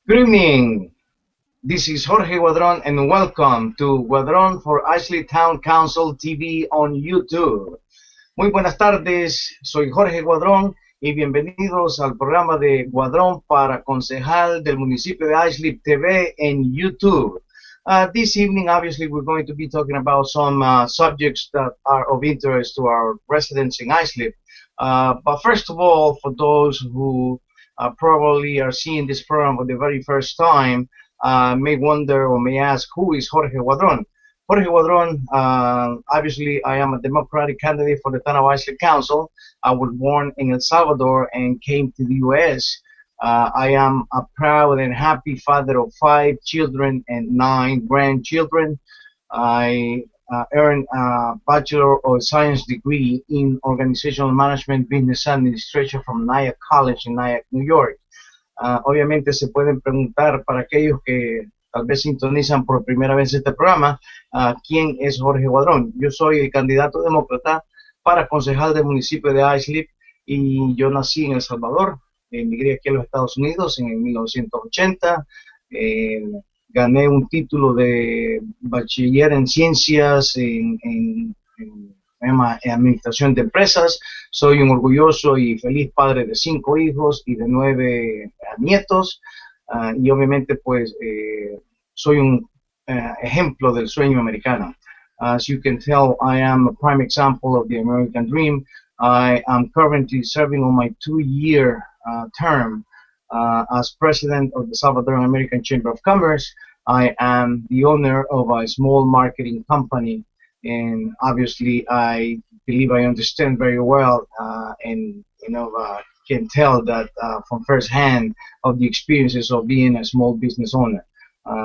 Good evening. This is Jorge Guadron and welcome to Guadron for Ashley Town Council TV on YouTube. Muy buenas tardes, soy Jorge Guadron y bienvenidos al programa de Guadron para concejal del municipio de Ashley TV en YouTube. This evening, obviously, we're going to be talking about some subjects that are of interest to our residents in Islip. But first of all, for those who probably are seeing this program for the very first time, may wonder or may ask, who is Jorge Guadron? Jorge Guadron, obviously, I am a Democratic candidate for the town of Islip Council. I was born in El Salvador and came to the U.S. I am a proud and happy father of 5 children and 9 grandchildren. I earned a Bachelor of Science degree in Organizational Management Business Administration from Nyack College in Nyack, New York. Obviamente se pueden preguntar para aquellos que tal vez sintonizan por primera vez este programa, ¿quién es Jorge Guadrón? Yo soy el candidato demócrata para concejal del municipio de Islip y yo nací en El Salvador. Emigré aquí a los Estados Unidos en 1980, gané un título de bachiller en ciencias en administración de empresas. Soy un orgulloso y feliz padre de 5 hijos y de 9 nietos, y obviamente pues soy un ejemplo del sueño americano. As you can tell, I am a prime example of the American dream. I am currently serving on my 2-year term as president of the Salvadoran American Chamber of Commerce. I am the owner of a small marketing company, and obviously I believe I understand very well and can tell that from first hand of the experiences of being a small business owner.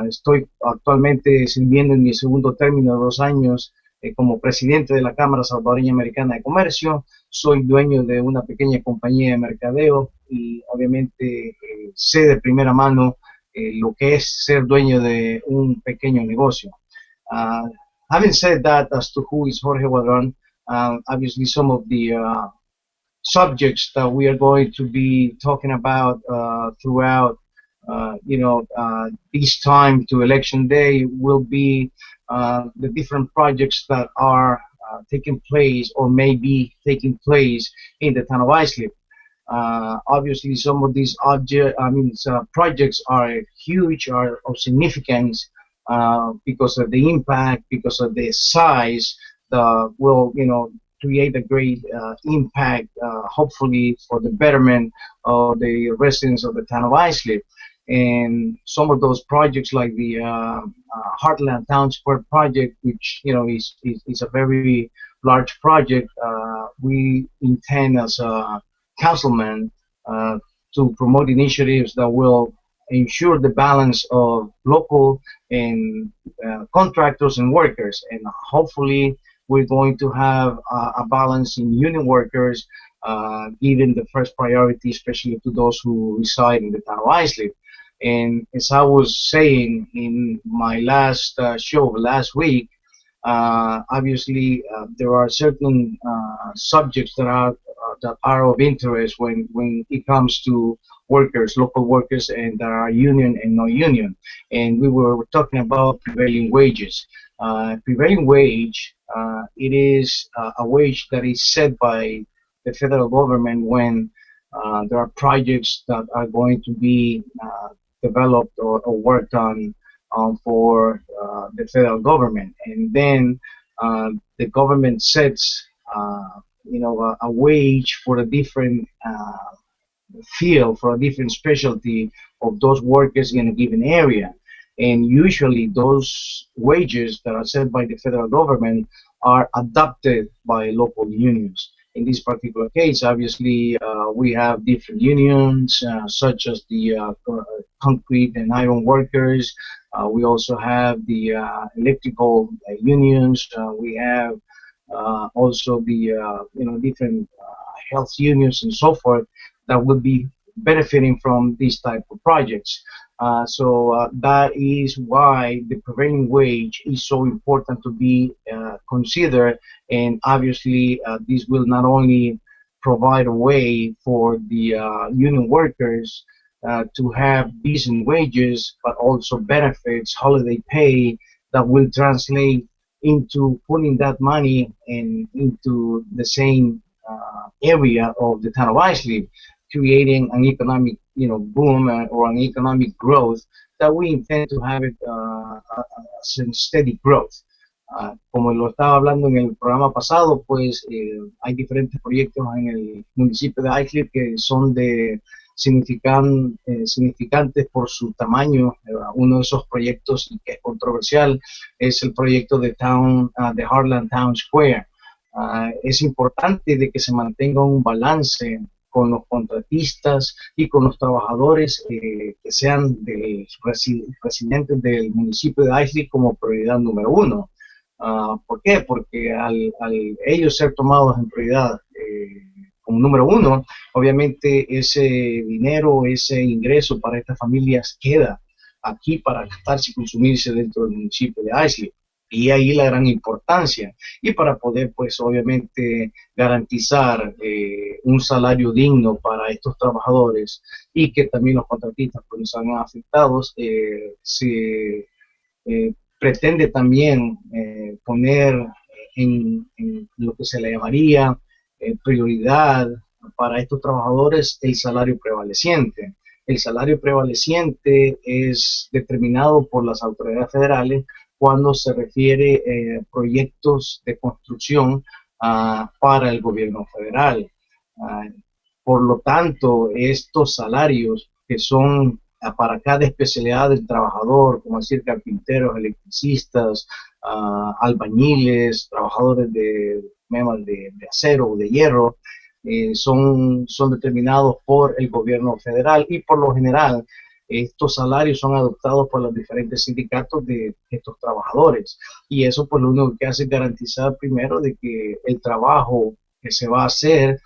Estoy actualmente sirviendo en mi segundo término de 2 años como presidente de la Cámara Salvadoreña Americana de Comercio. Soy dueño de una pequeña compañía de mercadeo y obviamente sé de primera mano lo que es ser dueño de un pequeño negocio. Having said that, as to who is Jorge Guadron, obviously some of the subjects that we are going to be talking about throughout this time to election day will be the different projects that are taking place or may be taking place in the town of Islip. Obviously, some of these projects are huge, are of significance because of the impact, because of the size that will, create a great impact, hopefully for the betterment of the residents of the town of Islip. And some of those projects, like the Heartland Town Square project, which is a very large project, we intend as a councilman to promote initiatives that will ensure the balance of local and contractors and workers, and hopefully we're going to have a balance in union workers, given the first priority, especially to those who reside in the town of Islip. And as I was saying in my last show last week, obviously there are certain subjects that are of interest when it comes to workers, local workers, and that are union and non-union. And we were talking about prevailing wages. Prevailing wage, it is a wage that is set by the federal government when there are projects that are going to be developed or worked on for the federal government, and then the government sets a wage for a different field, for a different specialty of those workers in a given area. And usually those wages that are set by the federal government are adopted by local unions. In this particular case, obviously, we have different unions, such as the concrete and iron workers. We also have the electrical unions. We have also the different health unions and so forth that would be benefiting from these type of projects. So that is why the prevailing wage is so important to be considered, and obviously this will not only provide a way for the union workers to have decent wages, but also benefits, holiday pay that will translate into putting that money into the same area of the town of Islip, creating an economic, boom or an economic growth that we intend to have it as a steady growth. Como lo estaba hablando en el programa pasado, pues hay diferentes proyectos en el municipio de Islip que son significantes por su tamaño. Uno de esos proyectos que es controversial es el proyecto de Heartland Town Square. Es importante de que se mantenga un balance con los contratistas y con los trabajadores que sean residentes del municipio de Islip como prioridad número uno. ¿Por qué? Porque al ellos ser tomados en prioridad como número uno, obviamente ese dinero, ese ingreso para estas familias queda aquí para gastarse y consumirse dentro del municipio de Islip. Y ahí la gran importancia. Y para poder, pues, obviamente, garantizar un salario digno para estos trabajadores y que también los contratistas pues, no sean afectados, se pretende también poner en lo que se le llamaría prioridad para estos trabajadores el salario prevaleciente. El salario prevaleciente es determinado por las autoridades federales cuando se refiere a proyectos de construcción para el gobierno federal. Por lo tanto, estos salarios que son para cada especialidad del trabajador, como decir carpinteros, electricistas, albañiles, trabajadores de acero o de hierro, son determinados por el gobierno federal y por lo general estos salarios son adoptados por los diferentes sindicatos de estos trabajadores y eso pues lo único que hace es garantizar primero de que el trabajo que se va a ser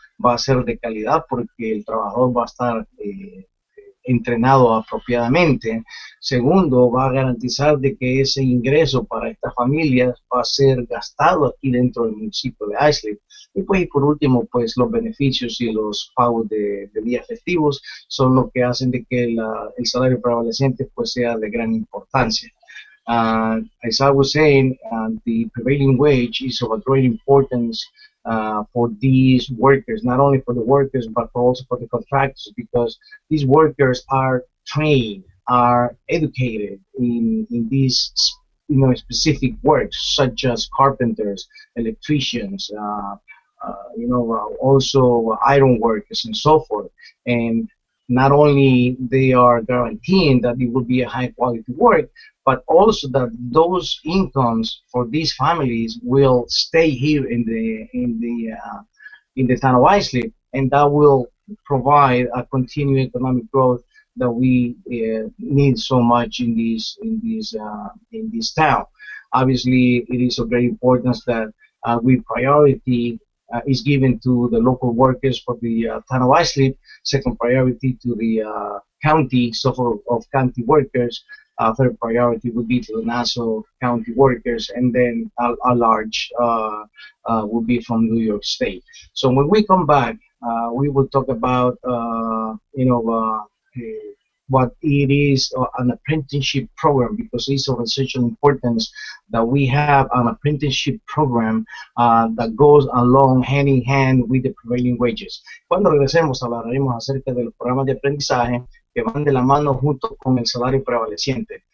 de calidad porque el trabajador va a estar entrenado apropiadamente. Segundo, va a garantizar de que ese ingreso para estas familias va a ser gastado aquí dentro del municipio de Islip. Y pues y por último, pues los beneficios y los pagos de días festivos son lo que hacen de que el salario prevaleciente pues sea de gran importancia. As I was saying, the prevailing wage is of a great importance for these workers, not only for the workers, but also for the contractors, because these workers are trained, are educated in these specific works, such as carpenters, electricians, also iron workers and so forth. And not only they are guaranteeing that it will be a high quality work, but also that those incomes for these families will stay here in the town of Islip, and that will provide a continued economic growth that we need so much in this town. Obviously, it is of great importance that priority is given to the local workers for the town of Islip. Second priority to the county, so of county workers. Third priority would be to the Nassau County workers, and then a large would be from New York State. So when we come back, we will talk about what it is an apprenticeship program, because it's of such an importance that we have an apprenticeship program that goes along hand in hand with the prevailing wages. Cuando regresemos hablaremos acerca de los programas de aprendizaje que van de la mano junto con el salario prevaleciente.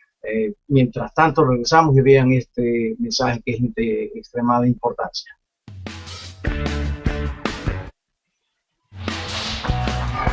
Mientras tanto regresamos y vean este mensaje que es de extremada importancia.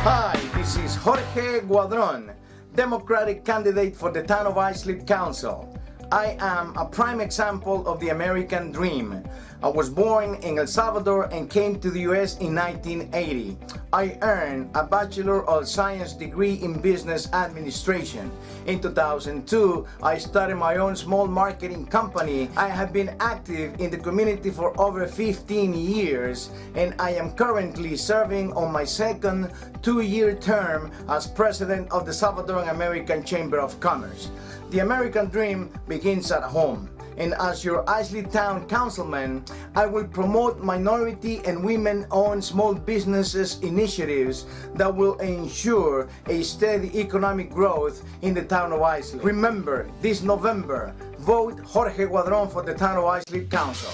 Hi, this is Jorge Guadron, Democratic candidate for the town of Islip Council. I am a prime example of the American dream. I was born in El Salvador and came to the US in 1980. I earned a Bachelor of Science degree in Business Administration. In 2002, I started my own small marketing company. I have been active in the community for over 15 years, and I am currently serving on my second 2-year term as president of the Salvadoran American Chamber of Commerce. The American dream begins at home. And as your Isley Town Councilman, I will promote minority and women-owned small businesses initiatives that will ensure a steady economic growth in the town of Isley. Remember, this November, vote Jorge Guadron for the town of Isley Council.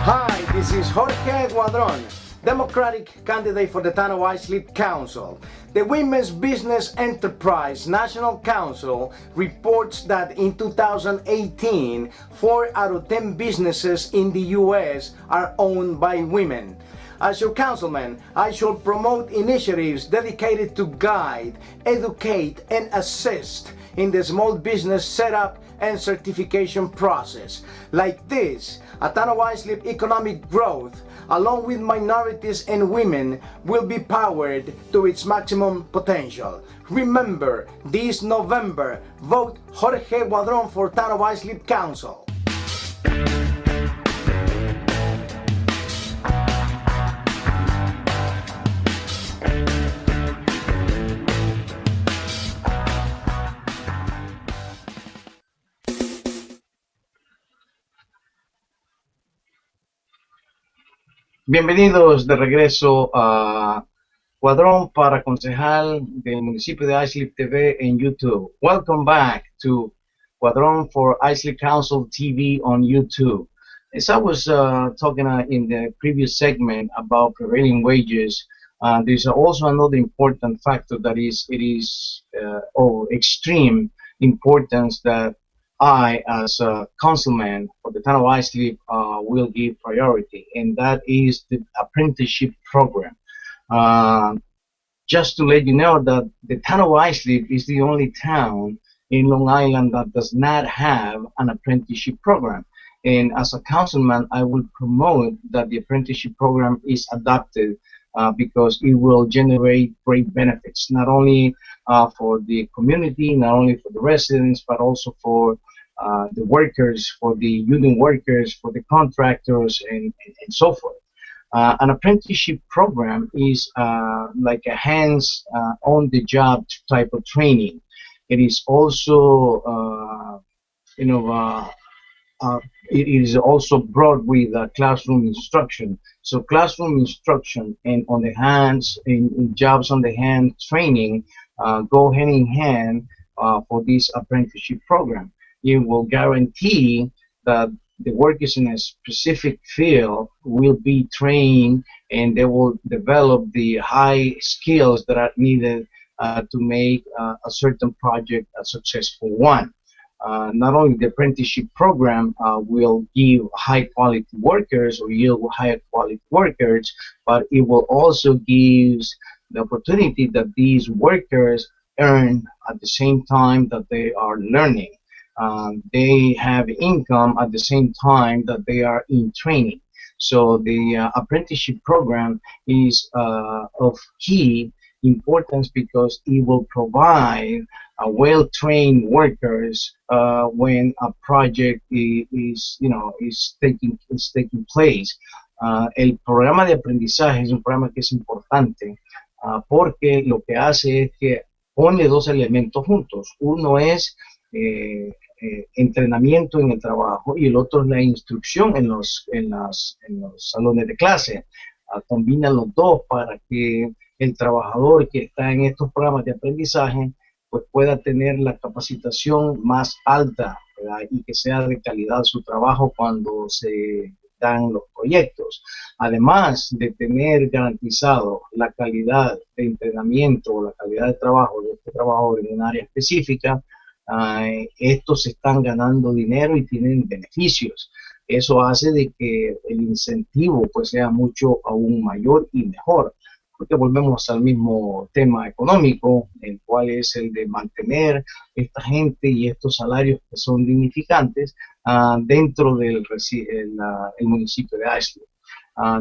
Hi, this is Jorge Guadron, Democratic candidate for the town of Isley Council. The Women's Business Enterprise National Council reports that in 2018, 4 out of 10 businesses in the U.S. are owned by women. As your councilman, I shall promote initiatives dedicated to guide, educate, and assist in the small business setup and certification process. Like this, a town of Isley economic growth, along with minorities and women, will be powered to its maximum potential. Remember, this November, vote Jorge Guadron for town of Isley Council. Bienvenidos de regreso a Guadron para concejal del municipio de Islip TV en YouTube. Welcome back to Guadron for Islip Council TV on YouTube. As I was talking in the previous segment about prevailing wages, there's also another important factor that is of extreme importance that I, as a councilman for the town of Islip, will give priority, and that is the apprenticeship program. Just to let you know that the town of Islip is the only town in Long Island that does not have an apprenticeship program. And as a councilman, I will promote that the apprenticeship program is adopted because it will generate great benefits, not only for the community, not only for the residents, but also for the workers, for the union workers, for the contractors, and so forth. An apprenticeship program is like a hands-on-the-job type of training. It is also, it is also brought with classroom instruction. So classroom instruction and on the hands, in jobs on the hand training go hand in hand for this apprenticeship program. It will guarantee that the workers in a specific field will be trained and they will develop the high skills that are needed to make a certain project a successful one. Not only the apprenticeship program will give high quality workers or yield high quality workers, but it will also give the opportunity that these workers earn at the same time that they are learning. They have income at the same time that they are in training. So the apprenticeship program is of key importance because it will provide well-trained workers when a project is taking place. El programa de aprendizaje es un programa que es importante porque lo que hace es que pone dos elementos juntos. Uno es entrenamiento en el trabajo y el otro es la instrucción en los salones de clase. Combina los dos para que el trabajador que está en estos programas de aprendizaje pues pueda tener la capacitación más alta, ¿verdad? Y que sea de calidad su trabajo cuando se dan los proyectos. Además de tener garantizado la calidad de entrenamiento o la calidad de trabajo de este trabajador en un área específica, estos están ganando dinero y tienen beneficios. Eso hace de que el incentivo pues sea mucho aún mayor y mejor, porque volvemos al mismo tema económico, el cual es el de mantener esta gente y estos salarios que son dignificantes dentro del el municipio de Islip.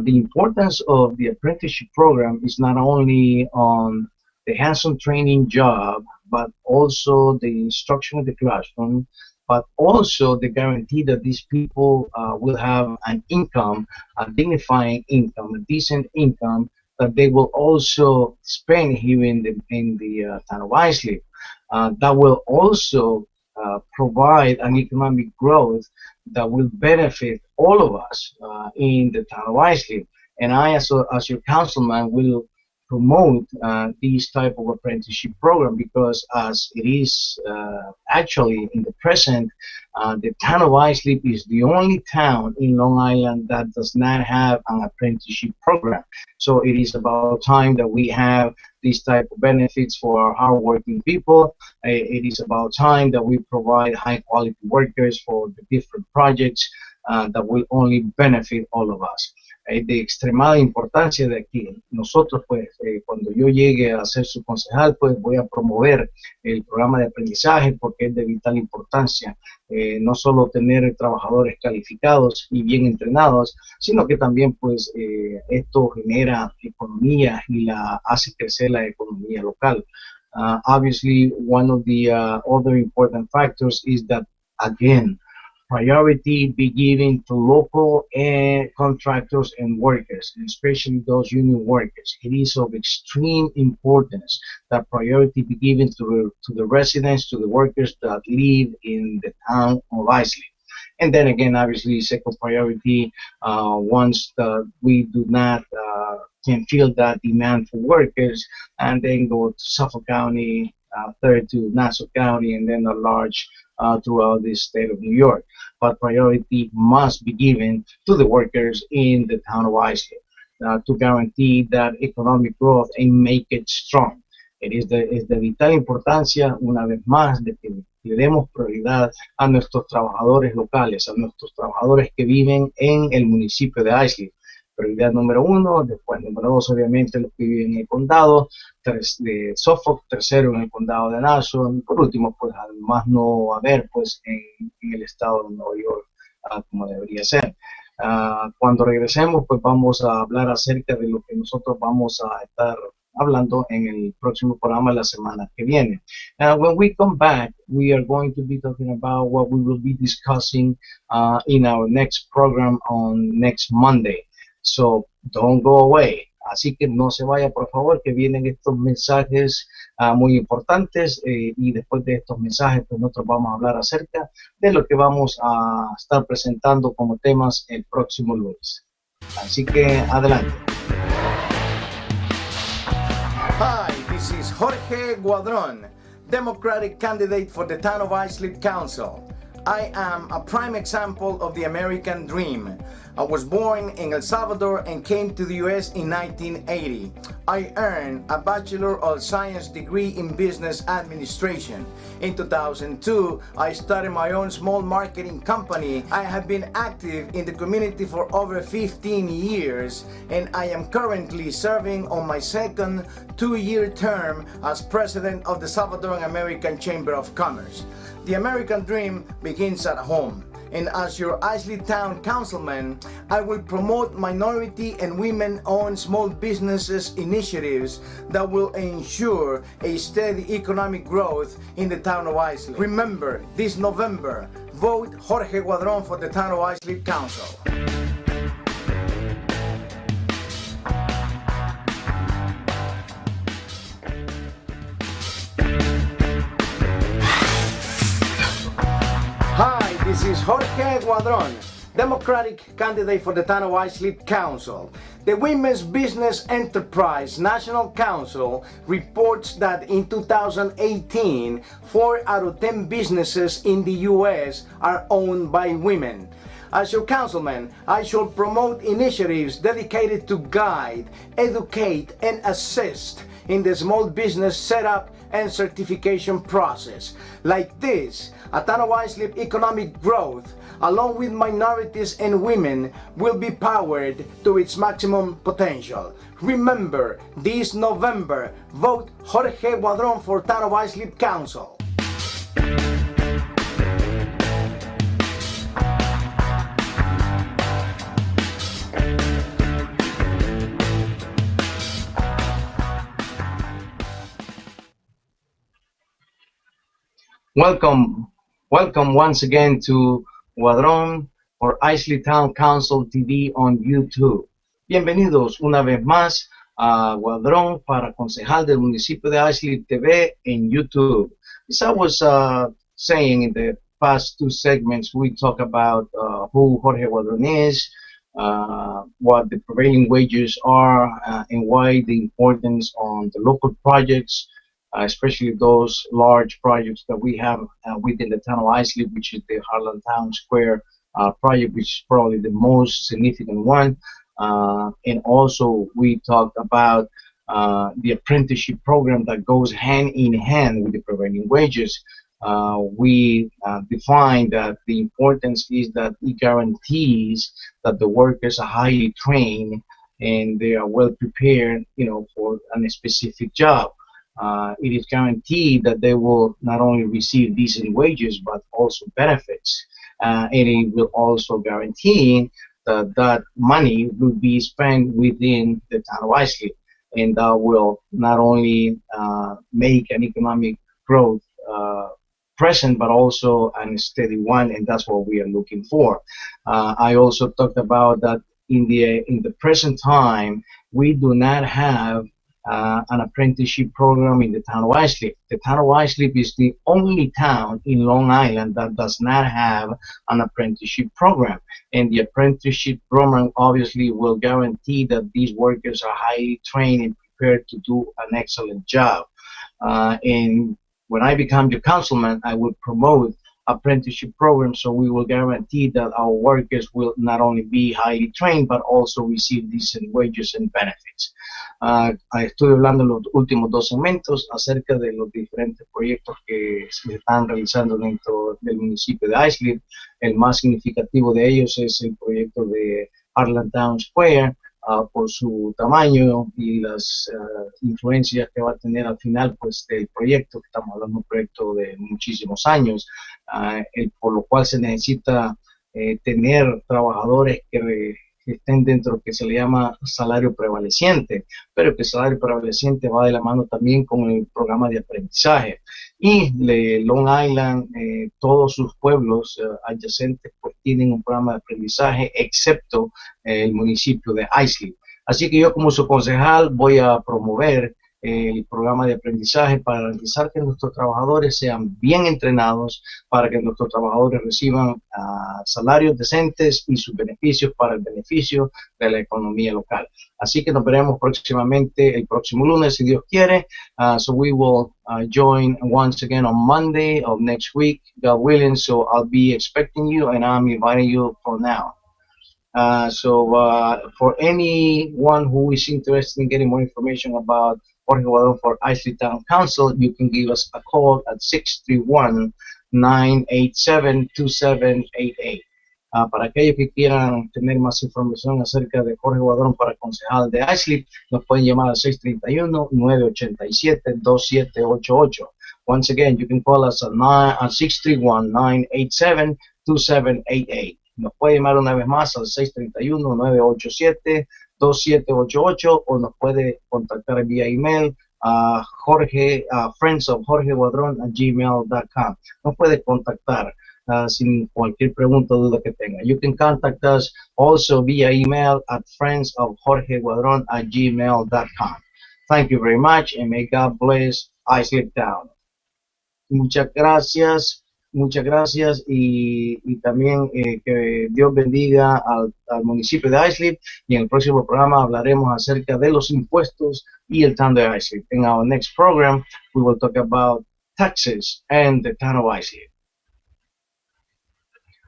The importance of the apprenticeship program is not only on the hands-on training job, but also the instruction of the classroom, but also the guarantee that these people will have an income, a dignifying income, a decent income that they will also spend here in the town of Islip. That will also provide an economic growth that will benefit all of us in the town of Islip. And I, as your councilman, will promote these type of apprenticeship program because as it is actually in the present, the town of Islip is the only town in Long Island that does not have an apprenticeship program. So it is about time that we have these type of benefits for our hardworking people. It is about time that we provide high quality workers for the different projects that will only benefit all of us. De extremada importancia de que nosotros, pues, cuando yo llegue a ser su concejal, pues voy a promover el programa de aprendizaje porque es de vital importancia, no solo tener trabajadores calificados y bien entrenados, sino que también, pues, esto genera economía y la hace crecer la economía local. Obviously, one of the other important factors is that, again, priority be given to local contractors and workers, and especially those union workers. It is of extreme importance that priority be given to the residents, to the workers that live in the town of Islip. And then again, obviously, second priority, once we do not can fill that demand for workers, and then go to Suffolk County, third to Nassau County, and then a large throughout the state of New York. But priority must be given to the workers in the town of Islip to guarantee that economic growth and make it strong. Es de vital importancia, una vez más, de que le demos prioridad a nuestros trabajadores locales, a nuestros trabajadores que viven en el municipio de Islip. Prioridad número uno, después número dos, obviamente, los que viven en el condado, de Suffolk, tercero en el condado de Nassau, y por último, pues además no haber, pues, en el estado de Nueva York, como debería ser. Cuando regresemos, pues vamos a hablar acerca de lo que nosotros vamos a estar hablando en el próximo programa la semana que viene. When we come back, we are going to be talking about what we will be discussing in our next program on next Monday. So don't go away. Así que no se vaya, por favor, que vienen estos mensajes muy importantes y después de estos mensajes, pues nosotros vamos a hablar acerca de lo que vamos a estar presentando como temas el próximo lunes. Así que adelante. Hi, this is Jorge Guadron, Democratic candidate for the town of Islip Council. I am a prime example of the American dream. I was born in El Salvador and came to the US in 1980. I earned a Bachelor of Science degree in Business Administration. In 2002, I started my own small marketing company. I have been active in the community for over 15 years, and I am currently serving on my second two-year term as president of the Salvadoran American Chamber of Commerce. The American dream begins at home. And as your Islip Town Councilman, I will promote minority and women-owned small businesses initiatives that will ensure a steady economic growth in the town of Islip. Remember, this November, vote Jorge Guadron for the town of Islip Council. Hi, this is Jorge Guadron, Democratic candidate for the town of Islip Council. The Women's Business Enterprise National Council reports that in 2018, 4 out of 10 businesses in the US are owned by women. As your councilman, I shall promote initiatives dedicated to guide, educate, and assist in the small business setup and certification process. Like this, a town of Islip economic growth, along with minorities and women, will be powered to its maximum potential. Remember, this November, vote Jorge Guadron for town of Islip Council. Welcome Welcome once again to Guadron for Isley Town Council TV on YouTube. Bienvenidos una vez más a Guadron para concejal del municipio de Isley TV en YouTube. As I was saying in the past two segments, we talk about who Jorge Guadron is, what the prevailing wages are, and why the importance on the local projects, especially those large projects that we have within the town of Isley, which is the Harlem Town Square project, which is probably the most significant one. And also, we talked about the apprenticeship program that goes hand in hand with the prevailing wages. We define that the importance is that it guarantees that the workers are highly trained and they are well prepared, for a specific job. It is guaranteed that they will not only receive decent wages but also benefits, and it will also guarantee that that money will be spent within the town of Isley, and that will not only make an economic growth present but also a steady one, and that's what we are looking for. I also talked about that in the present time we do not have an apprenticeship program in the town of Islip. The town of Islip is the only town in Long Island that does not have an apprenticeship program. And the apprenticeship program obviously will guarantee that these workers are highly trained and prepared to do an excellent job. And when I become your councilman, I will promote apprenticeship programs, so we will guarantee that our workers will not only be highly trained but also receive decent wages and benefits. Estoy hablando en los últimos dos segmentos acerca de los diferentes proyectos que se están realizando dentro del municipio de Islip. El más significativo de ellos es el proyecto de Harlem Town Square, por su tamaño y las influencias que va a tener al final pues del proyecto, que estamos hablando de un proyecto de muchísimos años, por lo cual se necesita tener trabajadores que estén dentro de lo que se le llama salario prevaleciente, pero que el salario prevaleciente va de la mano también con el programa de aprendizaje. Y Long Island, todos sus pueblos adyacentes pues tienen un programa de aprendizaje, excepto el municipio de Isley. Así que yo como su concejal voy a promover el programa de aprendizaje para garantizar que nuestros trabajadores sean bien entrenados, para que nuestros trabajadores reciban salarios decentes y sus beneficios para el beneficio de la economía local. Así que nos veremos próximamente el próximo lunes, si Dios quiere. So we will join once again on Monday of next week, God willing. So I'll be expecting you, and I'm inviting you for now. For anyone who is interested in getting more information about Jorge Guadron for Isley Town Council, you can give us a call at 631-987-2788. Para aquellos que quieran tener más información acerca de Jorge Guadron para concejal de Isley, nos pueden llamar al 631-987-2788. Once again, you can call us at 631-987-2788. Nos puede llamar una vez más al 631-987-2788 o nos puede contactar vía email a friendsofjorgeguadron@gmail.com. Nos puede contactar sin cualquier pregunta o duda que tenga. You can contact us also via email at friendsofjorgeguadron@gmail.com. Thank you very much, and may God bless Islip Town. Muchas gracias. Muchas gracias y también que Dios bendiga al municipio de Islip, y en el próximo programa hablaremos acerca de los impuestos y el town de Islip. In our next program, we will talk about taxes and the town of Islip.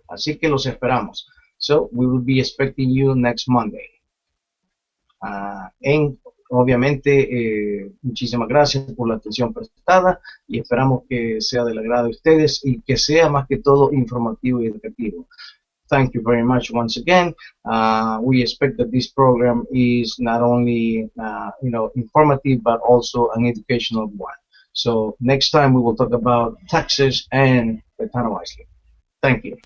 Así que los esperamos. So we will be expecting you next Monday. Obviamente, muchísimas gracias por la atención prestada y esperamos que sea del agrado de ustedes y que sea más que todo informativo y educativo. Thank you very much once again. We expect that this program is not only informative but also an educational one. So next time we will talk about taxes and the town of Islip. Thank you.